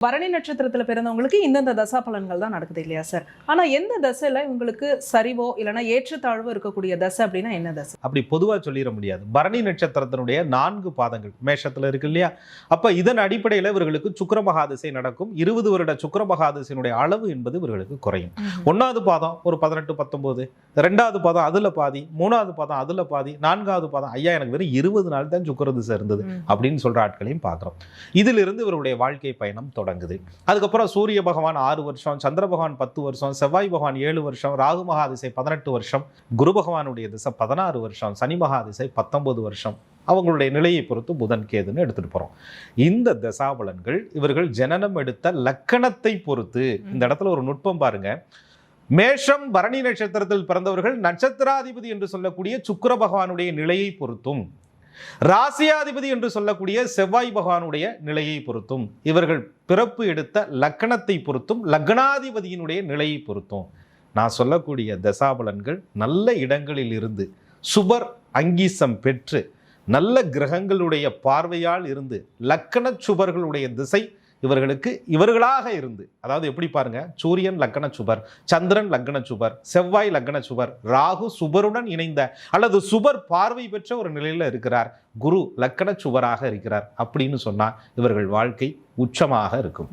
பரணி நட்சத்திரத்துல பிறந்தவங்களுக்கு இந்தந்த தசா பலன்கள் தான் நடக்குது இல்லையா சார்? ஆனா எந்த தசையில உங்களுக்கு சரிவோ இல்லைன்னா ஏற்றத்தாழ்வோ இருக்கக்கூடிய தசை அப்படின்னா என்ன தசை? அப்படி பொதுவா சொல்லிட முடியாது. பரணி நட்சத்திரத்தினுடைய 4 பாதங்கள் மேஷத்துல இருக்கு இல்லையா? அப்ப இதன் அடிப்படையில் இவர்களுக்கு சுக்கிர மகாதிசை நடக்கும். 20 வருட சுக்கிர மகாதிசையினுடைய அளவு என்பது இவர்களுக்கு குறையும். 1வது பாதம் ஒரு 18 19, 2வது பாதம் அதுல பாதி, 3வது பாதம் அதுல பாதி, 4வது பாதம் ஐயா எனக்கு வெறும் 20 நாள் தான் சுக்கிர திசை இருந்தது அப்படின்னு சொல்ற ஆட்களையும் பார்க்கிறோம். இதிலிருந்து இவருடைய வாழ்க்கை பயணம் தொடங்குது. அதுக்கப்புறம் சூரிய பகவான் 6 வருஷம், சந்திர பகவான் 10 வருஷம், செவ்வாய் பகவான் 7 வருஷம், ராகு மகாதிசை 18 வருஷம், குரு பகவானுடைய திசை 16 வருஷம், சனி மகாதிசை 19 வருஷம். அவங்களுடைய நிலையை பொறுத்து புதன் கேதுன்னு எடுத்துட்டு போறோம். இந்த தசாபலன்கள் இவர்கள் ஜனனம் எடுத்த லக்கணத்தை பொறுத்து. இந்த இடத்துல ஒரு நுட்பம் பாருங்க. மேஷம் பரணி நட்சத்திரத்தில் பிறந்தவர்கள் நட்சத்திராதிபதி என்று சொல்லக்கூடிய சுக்கிர பகவானுடைய நிலையை பொறுத்தும், ராசியாதிபதி என்று சொல்லக்கூடிய செவ்வாய் பகவானுடைய நிலையை பொறுத்தும், இவர்கள் பிறப்பு எடுத்த லக்கணத்தை பொறுத்தும், லக்னாதிபதியினுடைய நிலையை பொறுத்தும் நான் சொல்லக்கூடிய தசாபலன்கள் நல்ல இடங்களில் இருந்து சுபர் அங்கீசம் பெற்று நல்ல கிரகங்களுடைய பார்வையால் இருந்து லக்கண சுபர்களுடைய திசை இவர்களுக்கு இவர்களாக இருந்து, அதாவது எப்படி பாருங்க, சூரியன் லக்கண சுபர், சந்திரன் லக்கண சுபர், செவ்வாய் லக்கண சுபர், ராகு சுபருடன் இணைந்த அல்லது சுபர் பார்வை பெற்ற ஒரு நிலையில இருக்கிறார், குரு லக்கண சுபராக இருக்கிறார் அப்படின்னு சொன்னா இவர்கள் வாழ்க்கை உச்சமாக இருக்கும்.